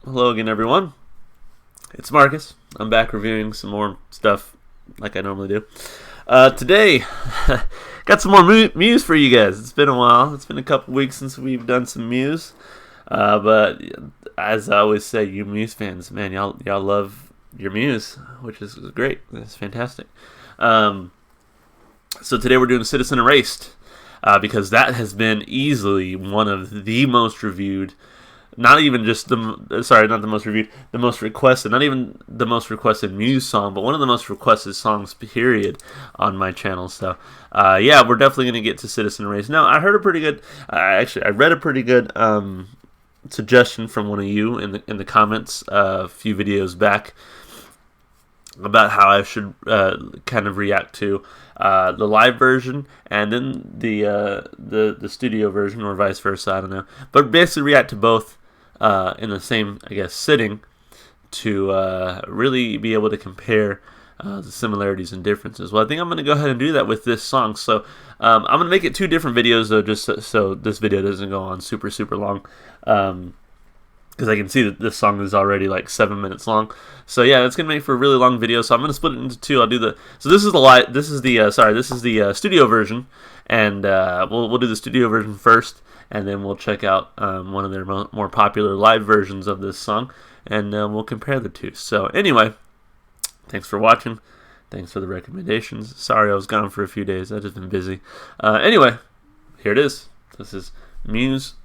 Hello again, everyone. It's Marcus. I'm back reviewing some more stuff like I normally do. Today, got some more Muse for you guys. It's been a while. It's been a couple weeks since we've done some Muse. But as I always say, you Muse fans, man, y'all love your Muse, which is great. It's fantastic. So today we're doing Citizen Erased, because that has been easily one of the most reviewed. Not even just not the most reviewed, the most requested. Not even the most requested Muse song, but one of the most requested songs, period, on my channel. So, yeah, we're definitely going to get to Citizen Erased. Now, I heard a pretty good, I read a pretty good suggestion from one of you in the comments a few videos back about how I should kind of react to the live version and then the studio version, or vice versa. I don't know, but basically react to both in the same, I guess, sitting to really be able to compare the similarities and differences. Well, I think I'm going to go ahead and do that with this song. So I'm going to make it two different videos, though, just so this video doesn't go on super long. Because I can see that this song is already like 7 minutes long. So yeah, that's gonna make for a really long video. So I'm gonna split it into two. I'll do the this is the studio version, and we'll do the studio version first, and then we'll check out one of their more popular live versions of this song, and we'll compare the two. So anyway, thanks for watching. Thanks for the recommendations. Sorry I was gone for a few days. I've just been busy. Anyway, here it is. This is Muse,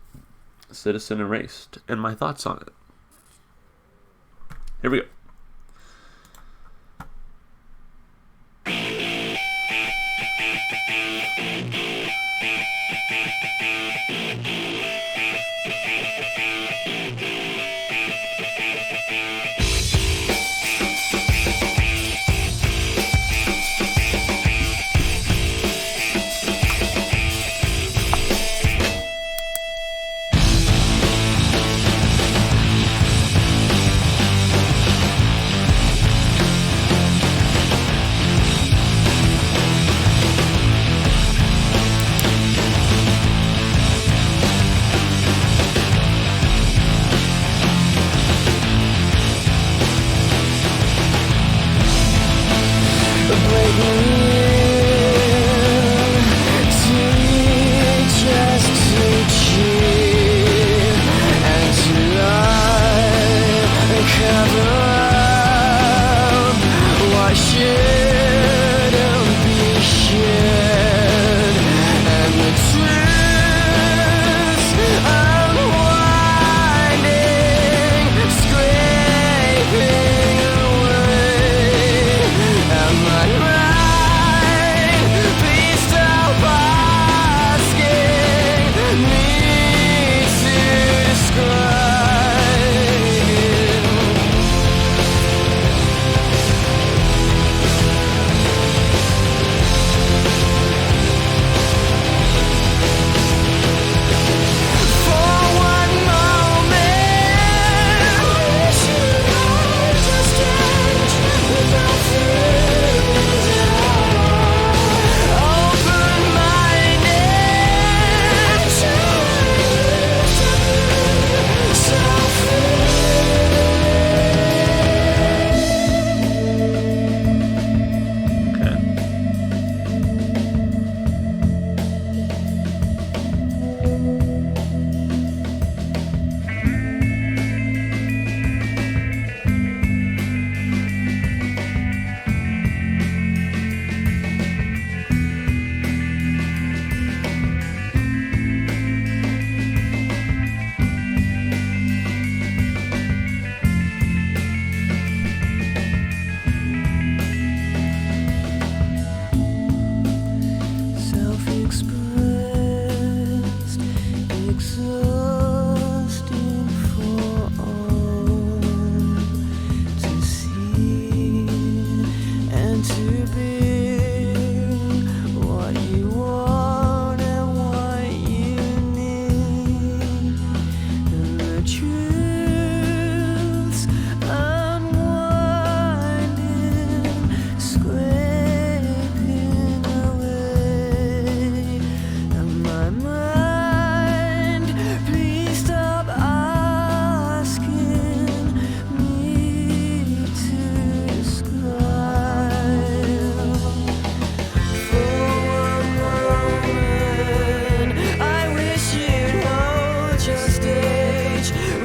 Citizen Erased, and my thoughts on it. Here we go.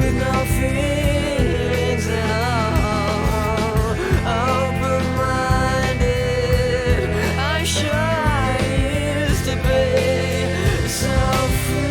with no feelings at all. Open-minded, I'm sure I used to be so free.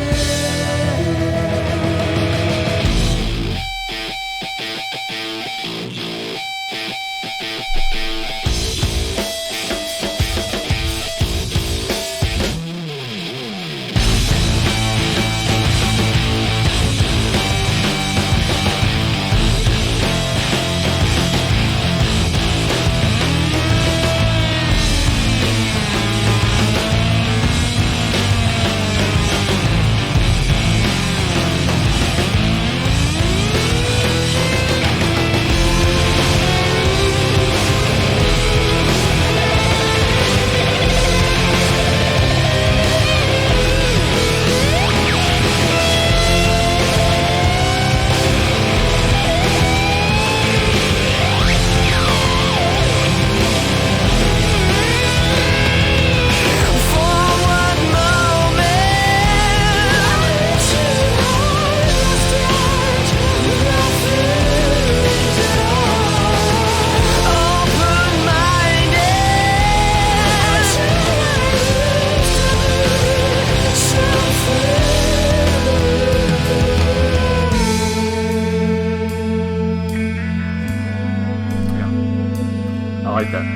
I like that.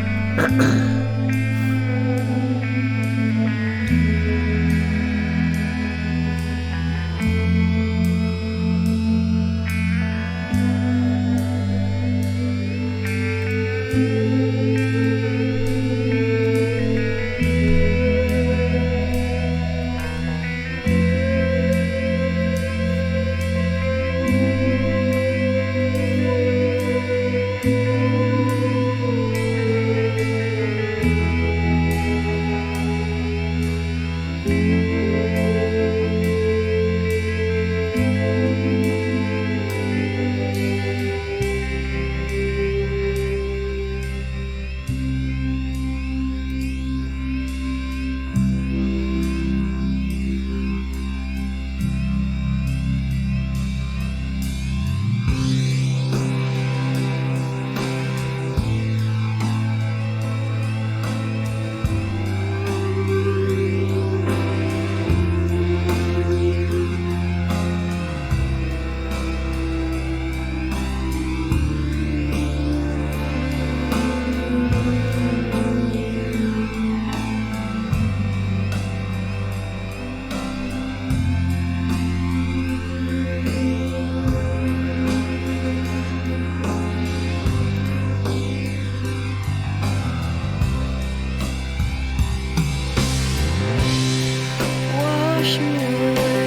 Wash me away,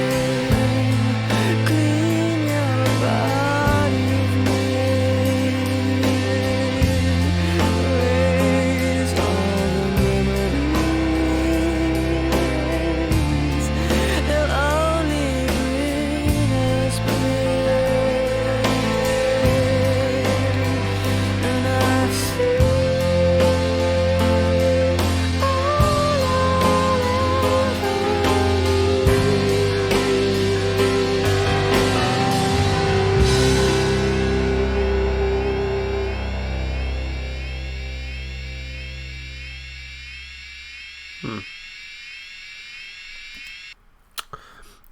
clean your body of me, erase all the memories. They'll only bring us pain, and I see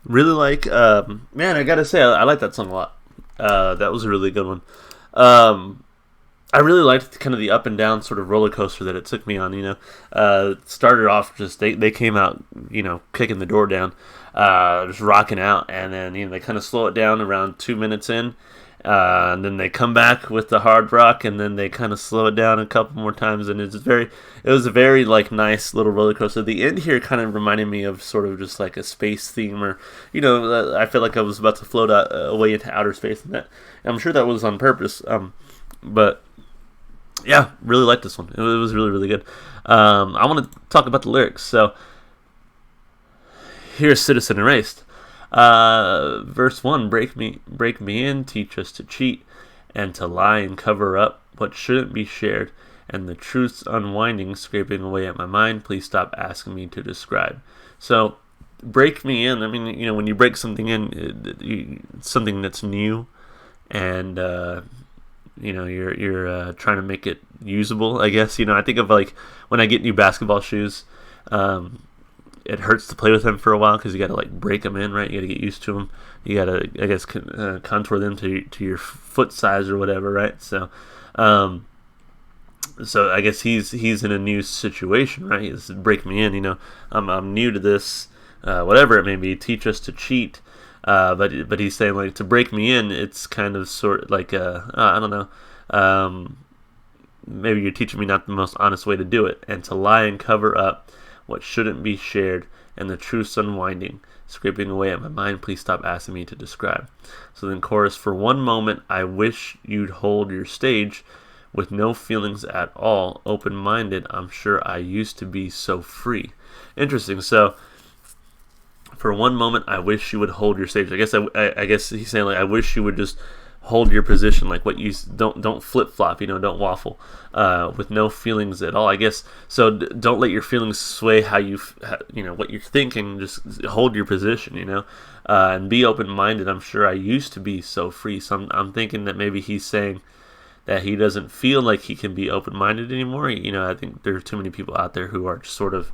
Really like, man, I gotta say, I like that song a lot. That was a really good one. I really liked kind of the up and down sort of roller coaster that it took me on. It started off just they came out, kicking the door down, just rocking out, and then they kind of slow it down around 2 minutes in, and then they come back with the hard rock, and then they kind of slow it down a couple more times, and it was a very like nice little roller coaster. The end here kind of reminded me of sort of just like a space theme, or I feel like I was about to float away into outer space, and I'm sure that was on purpose. But yeah, really liked this one. It was really, really good. I want to talk about the lyrics. So here's Citizen Erased. Verse 1, break me in, teach us to cheat, and to lie and cover up what shouldn't be shared, and the truth's unwinding, scraping away at my mind. Please stop asking me to describe. So break me in. I mean, when you break something in, something that's new, and you're trying to make it usable. I guess I think of like when I get new basketball shoes. It hurts to play with them for a while because you got to like break them in, right? You got to get used to them. You got to, I guess, contour them to your foot size or whatever, right? So I guess he's in a new situation, right? He's break me in. I'm new to this, whatever it may be. Teach us to cheat, but he's saying like to break me in. It's kind of sort of like I don't know. Maybe you're teaching me not the most honest way to do it, and to lie and cover up what shouldn't be shared, and the truth's unwinding, scraping away at my mind. Please stop asking me to describe. So then chorus, for one moment I wish you'd hold your stage with no feelings at all, open-minded. I'm sure I used to be so free. Interesting. So for one moment I wish you would hold your stage. I guess he's saying like I wish you would just hold your position, like what you don't flip flop, don't waffle, with no feelings at all. I guess so. Don't let your feelings sway how what you're thinking. Just hold your position, and be open minded. I'm sure I used to be so free. So I'm thinking that maybe he's saying that he doesn't feel like he can be open minded anymore. I think there are too many people out there who are just sort of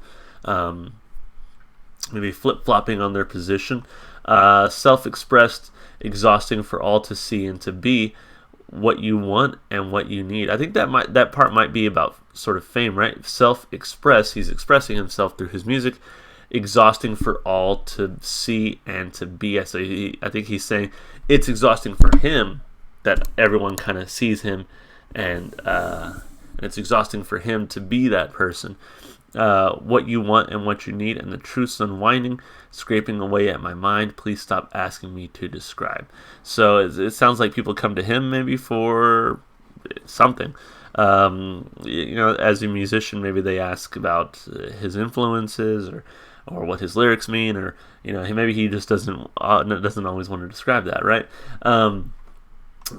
maybe flip flopping on their position. Self expressed, exhausting for all to see, and to be what you want and what you need. I think that part might be about sort of fame, right? Self-express, he's expressing himself through his music. Exhausting for all to see and to be. So I think he's saying it's exhausting for him that everyone kind of sees him, and it's exhausting for him to be that person. What you want and what you need, and the truth's unwinding, scraping away at my mind. Please stop asking me to describe. So it sounds like people come to him maybe for something. As a musician, maybe they ask about his influences or what his lyrics mean, or maybe he just doesn't always want to describe that, right?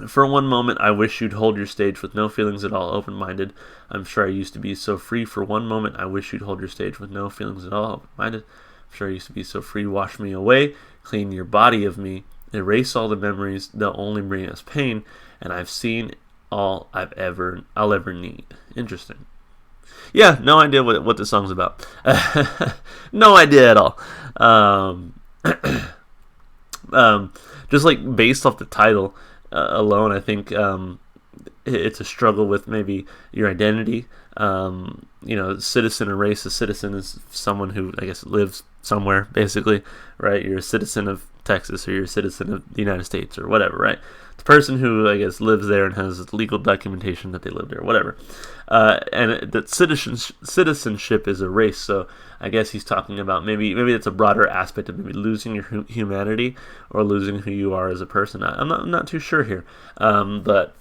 For one moment, I wish you'd hold your stage with no feelings at all, open-minded. I'm sure I used to be so free. For one moment, I wish you'd hold your stage with no feelings at all, open-minded. I'm sure I used to be so free. Wash me away, clean your body of me, erase all the memories. They'll only bring us pain, and I've seen all I'll ever need. Interesting. Yeah, no idea what the song's about. No idea at all. Just like based off the title alone, I think it's a struggle with maybe your identity. Citizen or race. A citizen is someone who, I guess, lives somewhere, basically, right? You're a citizen of Texas, or you're a citizen of the United States, or whatever, right? The person who, I guess, lives there and has legal documentation that they live there, whatever. And that citizenship is a race, so I guess he's talking about maybe it's a broader aspect of maybe losing your humanity or losing who you are as a person. I'm not too sure here, but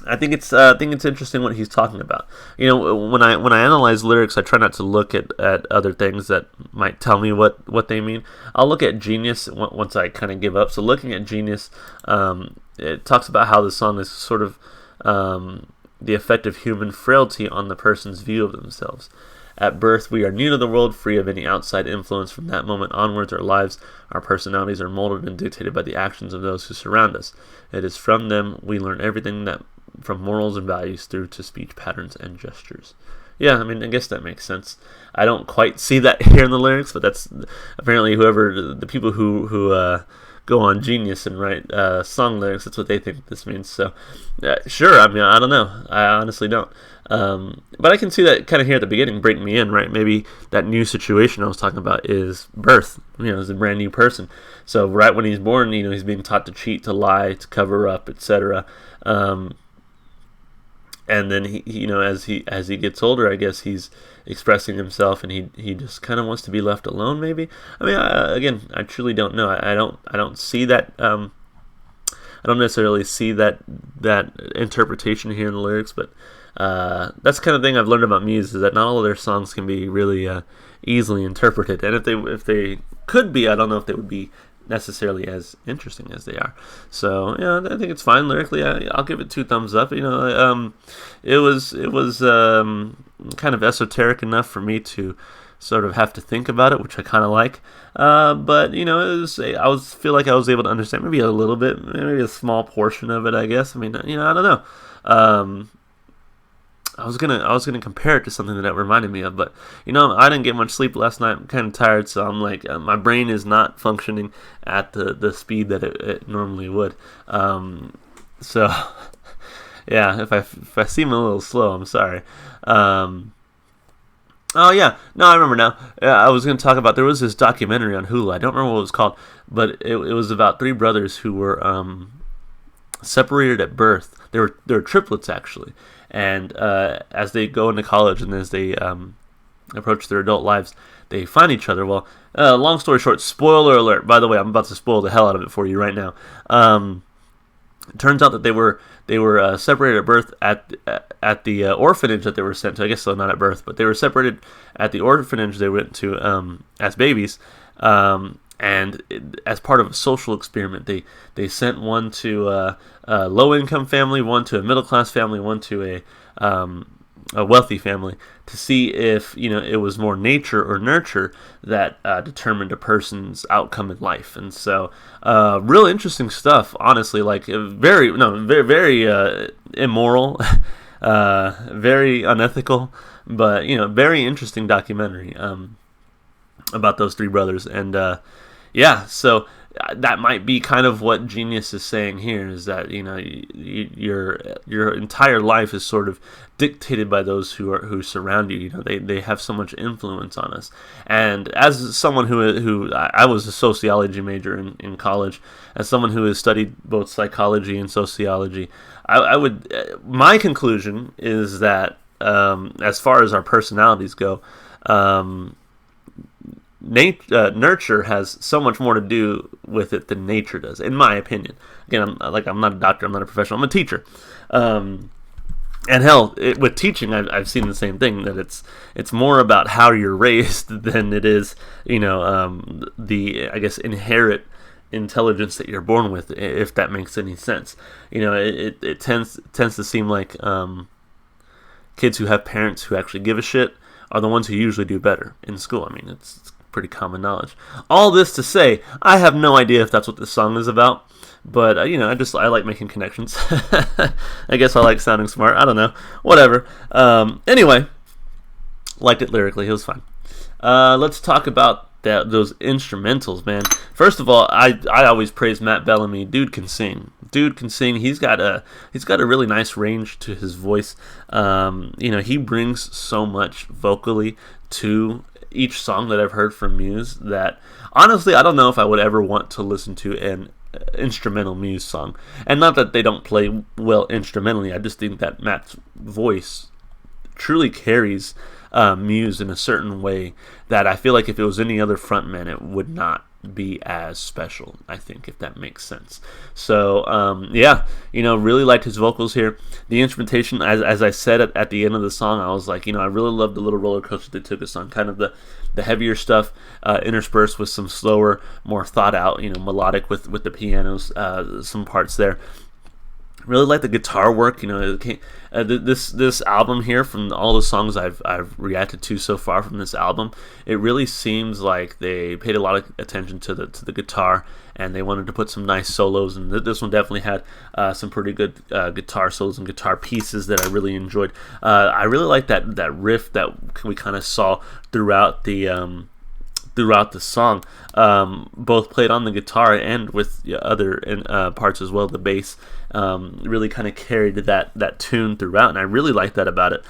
I think it's interesting what he's talking about. When I analyze lyrics, I try not to look at other things that might tell me what they mean. I'll look at Genius once I kind of give up. So looking at Genius, it talks about how the song is sort of the effect of human frailty on the person's view of themselves. At birth, we are new to the world, free of any outside influence. From that moment onwards, our lives, our personalities are molded and dictated by the actions of those who surround us. It is from them we learn everything, that from morals and values through to speech patterns and gestures. Yeah, I mean, I guess that makes sense. I don't quite see that here in the lyrics, but that's apparently the people who go on Genius and write song lyrics, that's what they think this means. So, sure, I mean, I don't know. I honestly don't. But I can see that kind of here at the beginning, breaking me in, right? Maybe that new situation I was talking about is birth, as a brand new person. So right when he's born, he's being taught to cheat, to lie, to cover up, etc. And then he as he gets older, I guess he's expressing himself, and he just kind of wants to be left alone. Maybe. I mean, again, I truly don't know. I don't see that. I don't necessarily see that interpretation here in the lyrics, but that's the kind of thing I've learned about Muse, is that not all of their songs can be really easily interpreted, and if they could be, I don't know if they would be necessarily as interesting as they are. So I think it's fine lyrically. I'll give it 2 thumbs up. It was kind of esoteric enough for me to sort of have to think about it, which I kind of like. But feel like I was able to understand maybe a little bit, maybe a small portion of it, I guess. I mean, I don't know. I was gonna compare it to something that it reminded me of, but I didn't get much sleep last night. I'm kind of tired, so I'm like, my brain is not functioning at the speed that it normally would. So yeah, if I seem a little slow, I'm sorry. Oh yeah, no, I remember now. I was going to talk about, there was this documentary on Hulu. I don't remember what it was called, but it was about three brothers who were separated at birth. They were triplets actually, and as they go into college and as they approach their adult lives, they find each other. Well, long story short, spoiler alert. By the way, I'm about to spoil the hell out of it for you right now. It turns out that they were separated at birth at the orphanage that they were sent to. I guess so, not at birth, but they were separated at the orphanage they went to as babies. And as part of a social experiment, they sent one to a low-income family, one to a middle-class family, one to a wealthy family, to see if it was more nature or nurture that determined a person's outcome in life. And so, real interesting stuff. Honestly, like very immoral, very unethical, but very interesting documentary about those three brothers. And yeah, so that might be kind of what Genius is saying here, is that your entire life is sort of dictated by those who surround you. They have so much influence on us. And as someone who I was a sociology major in college, as someone who has studied both psychology and sociology, I would my conclusion is that as far as our personalities go, nurture has so much more to do with it than nature does, in my opinion. Again, I'm not a doctor, I'm not a professional, I'm a teacher. And hell, with teaching, I've seen the same thing, that it's more about how you're raised than it is, the, I guess, inherent intelligence that you're born with, if that makes any sense. It tends to seem like kids who have parents who actually give a shit are the ones who usually do better in school. I mean, it's pretty common knowledge. All this to say, I have no idea if that's what this song is about, but I like making connections. I guess I like sounding smart. I don't know, whatever. Anyway, liked it lyrically. It was fun. Let's talk about those instrumentals, man. First of all, I always praise Matt Bellamy. Dude can sing. He's got a really nice range to his voice. He brings so much vocally to each song that I've heard from Muse that honestly I don't know if I would ever want to listen to an instrumental Muse song. And not that they don't play well instrumentally, I just think that Matt's voice truly carries Muse in a certain way that I feel like if it was any other frontman, it would not be as special, I think, if that makes sense. So really liked his vocals here. The instrumentation, as I said at the end of the song, I was like, I really loved the little roller coaster they took us on, kind of the heavier stuff interspersed with some slower, more thought out, melodic with the pianos, some parts there. Really like the guitar work. This album here, from all the songs I've reacted to so far from this album, it really seems like they paid a lot of attention to the guitar, and they wanted to put some nice solos. And this one definitely had some pretty good guitar solos and guitar pieces that I really enjoyed. I really like that riff that we kind of saw throughout the song, both played on the guitar and with other parts as well. The bass really kind of carried that tune throughout, and I really like that about it.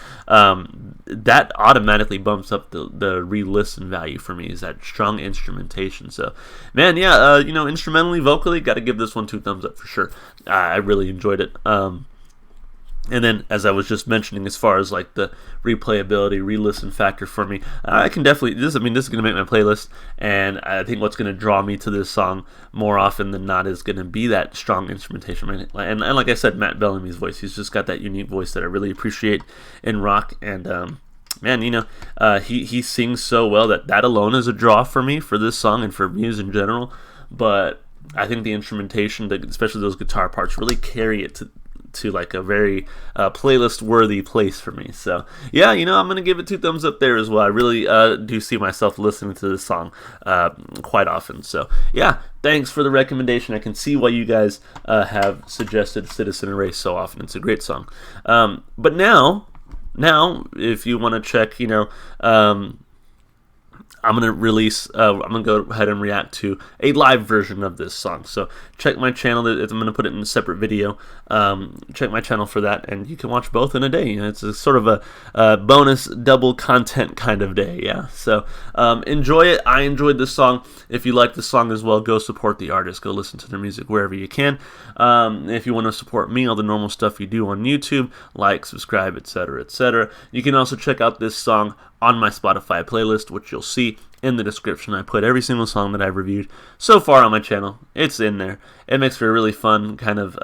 That automatically bumps up the re-listen value for me, is that strong instrumentation. So, man, yeah, instrumentally, vocally, got to give this one 2 thumbs up for sure. I really enjoyed it. And then, as I was just mentioning, as far as like the replayability, re-listen factor for me, I can definitely, this is going to make my playlist, and I think what's going to draw me to this song more often than not is going to be that strong instrumentation. And like I said, Matt Bellamy's voice, he's just got that unique voice that I really appreciate in rock. And man, he sings so well that alone is a draw for me for this song and for Muse in general. But I think the instrumentation, especially those guitar parts, really carry it to like a very playlist worthy place for me. So yeah, I'm gonna give it 2 thumbs up there as well. I really do see myself listening to this song quite often. So yeah, thanks for the recommendation. I can see why you guys have suggested Citizen Erase so often. It's a great song. But now, if you want to check, I'm going to release, I'm going to go ahead and react to a live version of this song. So check my channel. I'm going to put it in a separate video. Check my channel for that, and you can watch both in a day. It's a sort of a bonus double content kind of day, yeah. So enjoy it. I enjoyed this song. If you like the song as well, go support the artist. Go listen to their music wherever you can. If you want to support me, all the normal stuff you do on YouTube, like, subscribe, etc., etc. You can also check out this song on my Spotify playlist, which you'll see in the description. I put every single song that I've reviewed so far on my channel. It's in there. It makes for a really fun kind of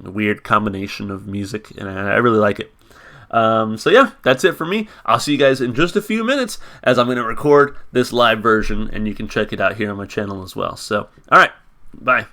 weird combination of music, and I really like it. So yeah, that's it for me. I'll see you guys in just a few minutes as I'm going to record this live version, and you can check it out here on my channel as well. So, alright, bye.